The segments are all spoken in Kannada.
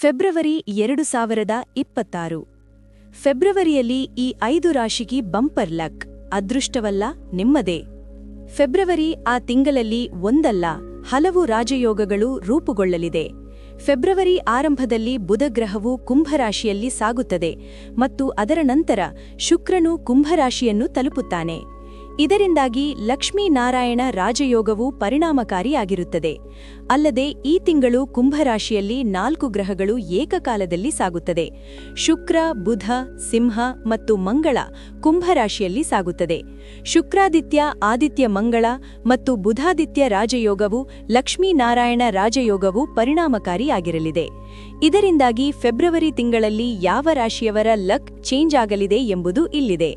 ಫೆಬ್ರವರಿ 2026 ಫೆಬ್ರವರಿಯಲ್ಲಿ ಈ 5 ರಾಶಿಗೆ ಬಂಪರ್ ಲಕ್, ಅದೃಷ್ಟವಲ್ಲ ನಿಮ್ಮದೇ. ಫೆಬ್ರವರಿ ಆ ತಿಂಗಳಲ್ಲಿ ಒಂದಲ್ಲ ಹಲವು ರಾಜಯೋಗಗಳು ರೂಪುಗೊಳ್ಳಲಿದೆ. ಫೆಬ್ರವರಿ ಆರಂಭದಲ್ಲಿ ಬುಧಗ್ರಹವು ಕುಂಭರಾಶಿಯಲ್ಲಿ ಸಾಗುತ್ತದೆ ಮತ್ತು ಅದರ ನಂತರ ಶುಕ್ರನು ಕುಂಭರಾಶಿಯನ್ನು ತಲುಪುತ್ತಾನೆ. ಇದರಿಂದಾಗಿ ಲಕ್ಷ್ಮೀನಾರಾಯಣ ರಾಜಯೋಗವು ಪರಿಣಾಮಕಾರಿಯಾಗಿರುತ್ತದೆ. ಅಲ್ಲದೆ ಈ ತಿಂಗಳು ಕುಂಭರಾಶಿಯಲ್ಲಿ 4 ಗ್ರಹಗಳು ಏಕಕಾಲದಲ್ಲಿ ಸಾಗುತ್ತದೆ. ಶುಕ್ರ, ಬುಧ, ಸಿಂಹ ಮತ್ತು ಮಂಗಳ ಕುಂಭರಾಶಿಯಲ್ಲಿ ಸಾಗುತ್ತದೆ. ಶುಕ್ರಾದಿತ್ಯ, ಆದಿತ್ಯ ಮಂಗಳ ಮತ್ತು ಬುಧಾದಿತ್ಯ ರಾಜಯೋಗವು ಲಕ್ಷ್ಮೀನಾರಾಯಣ ರಾಜಯೋಗವು ಪರಿಣಾಮಕಾರಿಯಾಗಿರಲಿದೆ. ಇದರಿಂದಾಗಿ ಫೆಬ್ರವರಿ ತಿಂಗಳಲ್ಲಿ ಯಾವ ರಾಶಿಯವರ ಲಕ್ ಚೇಂಜ್ ಆಗಲಿದೆ ಎಂಬುದು ಇಲ್ಲಿದೆ.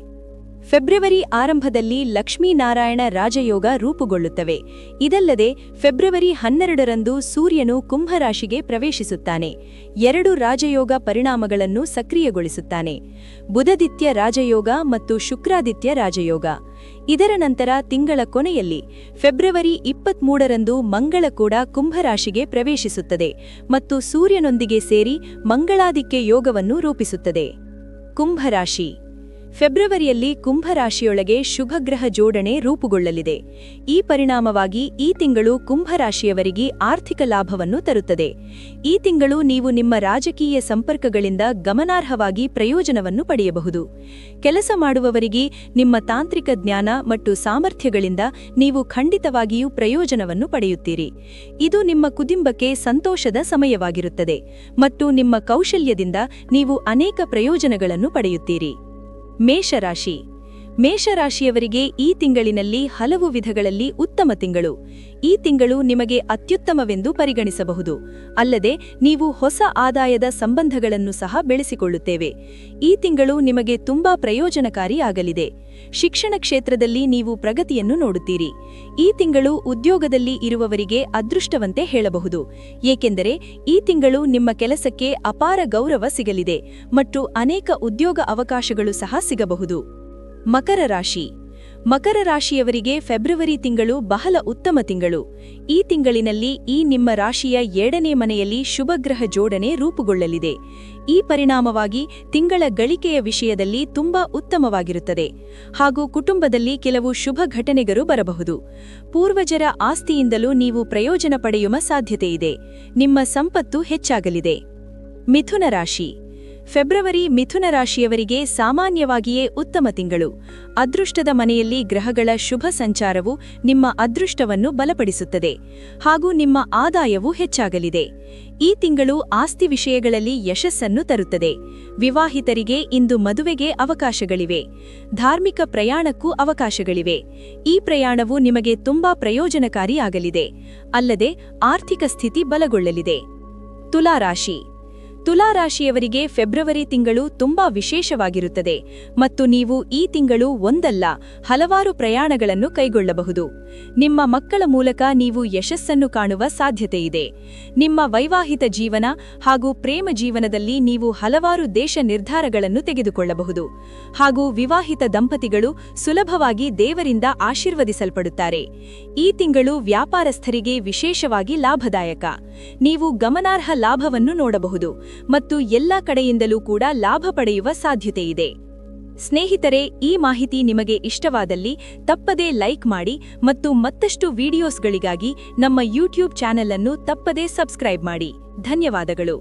ಫೆಬ್ರವರಿ ಆರಂಭದಲ್ಲಿ ಲಕ್ಷ್ಮೀನಾರಾಯಣ ರಾಜಯೋಗ ರೂಪುಗೊಳ್ಳುತ್ತವೆ. ಇದಲ್ಲದೆ ಫೆಬ್ರವರಿ 12ರಂದು ಸೂರ್ಯನು ಕುಂಭರಾಶಿಗೆ ಪ್ರವೇಶಿಸುತ್ತಾನೆ. 2 ರಾಜಯೋಗ ಪರಿಣಾಮಗಳನ್ನು ಸಕ್ರಿಯಗೊಳಿಸುತ್ತಾನೆ: ಬುಧದಿತ್ಯ ರಾಜಯೋಗ ಮತ್ತು ಶುಕ್ರಾದಿತ್ಯ ರಾಜಯೋಗ. ಇದರ ನಂತರ ತಿಂಗಳ ಕೊನೆಯಲ್ಲಿ ಫೆಬ್ರವರಿ 23ರಂದು ಮಂಗಳ ಕೂಡ ಕುಂಭರಾಶಿಗೆ ಪ್ರವೇಶಿಸುತ್ತದೆ ಮತ್ತು ಸೂರ್ಯನೊಂದಿಗೆ ಸೇರಿ ಮಂಗಳಾದಿತ್ಯ ಯೋಗವನ್ನು ರೂಪಿಸುತ್ತದೆ. ಕುಂಭರಾಶಿ. ಫೆಬ್ರವರಿಯಲ್ಲಿ ಕುಂಭರಾಶಿಯೊಳಗೆ ಶುಭಗ್ರಹ ಜೋಡಣೆ ರೂಪುಗೊಳ್ಳಲಿದೆ. ಈ ಪರಿಣಾಮವಾಗಿ ಈ ತಿಂಗಳು ಕುಂಭರಾಶಿಯವರಿಗೆ ಆರ್ಥಿಕ ಲಾಭವನ್ನು ತರುತ್ತದೆ. ಈ ತಿಂಗಳು ನೀವು ನಿಮ್ಮ ರಾಜಕೀಯ ಸಂಪರ್ಕಗಳಿಂದ ಗಮನಾರ್ಹವಾಗಿ ಪ್ರಯೋಜನವನ್ನು ಪಡೆಯಬಹುದು. ಕೆಲಸ ಮಾಡುವವರಿಗೆ ನಿಮ್ಮ ತಾಂತ್ರಿಕ ಜ್ಞಾನ ಮತ್ತು ಸಾಮರ್ಥ್ಯಗಳಿಂದ ನೀವು ಖಂಡಿತವಾಗಿಯೂ ಪ್ರಯೋಜನವನ್ನು ಪಡೆಯುತ್ತೀರಿ. ಇದು ನಿಮ್ಮ ಕುಟುಂಬಕ್ಕೆ ಸಂತೋಷದ ಸಮಯವಾಗಿರುತ್ತದೆ ಮತ್ತು ನಿಮ್ಮ ಕೌಶಲ್ಯದಿಂದ ನೀವು ಅನೇಕ ಪ್ರಯೋಜನಗಳನ್ನು ಪಡೆಯುತ್ತೀರಿ. ಮೇಷರಾಶಿ. ಮೇಷರಾಶಿಯವರಿಗೆ ಈ ತಿಂಗಳಿನಲ್ಲಿ ಹಲವು ವಿಧಗಳಲ್ಲಿ ಉತ್ತಮ ತಿಂಗಳು. ಈ ತಿಂಗಳು ನಿಮಗೆ ಅತ್ಯುತ್ತಮವೆಂದು ಪರಿಗಣಿಸಬಹುದು. ಅಲ್ಲದೆ ನೀವು ಹೊಸ ಆದಾಯದ ಸಂಬಂಧಗಳನ್ನು ಸಹ ಬೆಳೆಸಿಕೊಳ್ಳುತ್ತೇವೆ. ಈ ತಿಂಗಳು ನಿಮಗೆ ತುಂಬಾ ಪ್ರಯೋಜನಕಾರಿಯಾಗಲಿದೆ. ಶಿಕ್ಷಣ ಕ್ಷೇತ್ರದಲ್ಲಿ ನೀವು ಪ್ರಗತಿಯನ್ನು ನೋಡುತ್ತೀರಿ. ಈ ತಿಂಗಳು ಉದ್ಯೋಗದಲ್ಲಿ ಇರುವವರಿಗೆ ಅದೃಷ್ಟವಂತೆ ಹೇಳಬಹುದು, ಏಕೆಂದರೆ ಈ ತಿಂಗಳು ನಿಮ್ಮ ಕೆಲಸಕ್ಕೆ ಅಪಾರ ಗೌರವ ಸಿಗಲಿದೆ ಮತ್ತು ಅನೇಕ ಉದ್ಯೋಗ ಅವಕಾಶಗಳು ಸಹ ಸಿಗಬಹುದು. ಮಕರ ರಾಶಿ. ಮಕರ ರಾಶಿಯವರಿಗೆ ಫೆಬ್ರವರಿ ತಿಂಗಳು ಬಹಳ ಉತ್ತಮ ತಿಂಗಳು. ಈ ತಿಂಗಳಿನಲ್ಲಿ ನಿಮ್ಮ ರಾಶಿಯ 2ನೇ ಮನೆಯಲ್ಲಿ ಶುಭಗ್ರಹ ಜೋಡಣೆ ರೂಪುಗೊಳ್ಳಲಿದೆ. ಈ ಪರಿಣಾಮವಾಗಿ ತಿಂಗಳ ಗಳಿಕೆಯ ವಿಷಯದಲ್ಲಿ ತುಂಬಾ ಉತ್ತಮವಾಗಿರುತ್ತದೆ ಹಾಗೂ ಕುಟುಂಬದಲ್ಲಿ ಕೆಲವು ಶುಭ ಘಟನೆಗಳು ಬರಬಹುದು. ಪೂರ್ವಜರ ಆಸ್ತಿಯಿಂದಲೂ ನೀವು ಪ್ರಯೋಜನ ಪಡೆಯುವ ಸಾಧ್ಯತೆಯಿದೆ. ನಿಮ್ಮ ಸಂಪತ್ತು ಹೆಚ್ಚಾಗಲಿದೆ. ಮಿಥುನ ರಾಶಿ. ಫೆಬ್ರವರಿ ಮಿಥುನ ರಾಶಿಯವರಿಗೆ ಸಾಮಾನ್ಯವಾಗಿಯೇ ಉತ್ತಮ ತಿಂಗಳು. ಅದೃಷ್ಟದ ಮನೆಯಲ್ಲಿ ಗ್ರಹಗಳ ಶುಭ ಸಂಚಾರವು ನಿಮ್ಮ ಅದೃಷ್ಟವನ್ನು ಬಲಪಡಿಸುತ್ತದೆ ಹಾಗೂ ನಿಮ್ಮ ಆದಾಯವೂ ಹೆಚ್ಚಾಗಲಿದೆ. ಈ ತಿಂಗಳು ಆಸ್ತಿ ವಿಷಯಗಳಲ್ಲಿ ಯಶಸ್ಸನ್ನು ತರುತ್ತದೆ. ವಿವಾಹಿತರಿಗೆ ಇಂದು ಮದುವೆಗೆ ಅವಕಾಶಗಳಿವೆ. ಧಾರ್ಮಿಕ ಪ್ರಯಾಣಕ್ಕೂ ಅವಕಾಶಗಳಿವೆ. ಈ ಪ್ರಯಾಣವು ನಿಮಗೆ ತುಂಬಾ ಪ್ರಯೋಜನಕಾರಿಯಾಗಲಿದೆ. ಅಲ್ಲದೆ ಆರ್ಥಿಕ ಸ್ಥಿತಿ ಬಲಗೊಳ್ಳಲಿದೆ. ತುಲಾರಾಶಿ. ತುಲಾರಾಶಿಯವರಿಗೆ ಫೆಬ್ರವರಿ ತಿಂಗಳು ತುಂಬಾ ವಿಶೇಷವಾಗಿರುತ್ತದೆ ಮತ್ತು ನೀವು ಈ ತಿಂಗಳು ಒಂದಲ್ಲ ಹಲವಾರು ಪ್ರಯಾಣಗಳನ್ನು ಕೈಗೊಳ್ಳಬಹುದು. ನಿಮ್ಮ ಮಕ್ಕಳ ಮೂಲಕ ನೀವು ಯಶಸ್ಸನ್ನು ಕಾಣುವ ಸಾಧ್ಯತೆಯಿದೆ. ನಿಮ್ಮ ವೈವಾಹಿಕ ಜೀವನ ಹಾಗೂ ಪ್ರೇಮ ಜೀವನದಲ್ಲಿ ನೀವು ಹಲವಾರು ದೇಶ ನಿರ್ಧಾರಗಳನ್ನು ತೆಗೆದುಕೊಳ್ಳಬಹುದು ಹಾಗೂ ವಿವಾಹಿತ ದಂಪತಿಗಳು ಸುಲಭವಾಗಿ ದೇವರಿಂದ ಆಶೀರ್ವದಿಸಲ್ಪಡುತ್ತಾರೆ. ಈ ತಿಂಗಳು ವ್ಯಾಪಾರಸ್ಥರಿಗೆ ವಿಶೇಷವಾಗಿ ಲಾಭದಾಯಕ. ನೀವು ಗಮನಾರ್ಹ ಲಾಭವನ್ನು ನೋಡಬಹುದು ಮತ್ತು ಎಲ್ಲ ಕಡೆಯಿಂದಲೂ ಕೂಡ ಲಾಭ ಪಡೆಯುವ ಸಾಧ್ಯತೆಯಿದೆ. ಸ್ನೇಹಿತರೆ, ಈ ಮಾಹಿತಿ ನಿಮಗೆ ಇಷ್ಟವಾದಲ್ಲಿ ತಪ್ಪದೇ ಲೈಕ್ ಮಾಡಿ ಮತ್ತು ಮತ್ತಷ್ಟು ವಿಡಿಯೋಸ್ಗಳಿಗಾಗಿ ನಮ್ಮ ಯೂಟ್ಯೂಬ್ ಚಾನೆಲ್ ಅನ್ನು ತಪ್ಪದೇ ಸಬ್ಸ್ಕ್ರೈಬ್ ಮಾಡಿ. ಧನ್ಯವಾದಗಳು.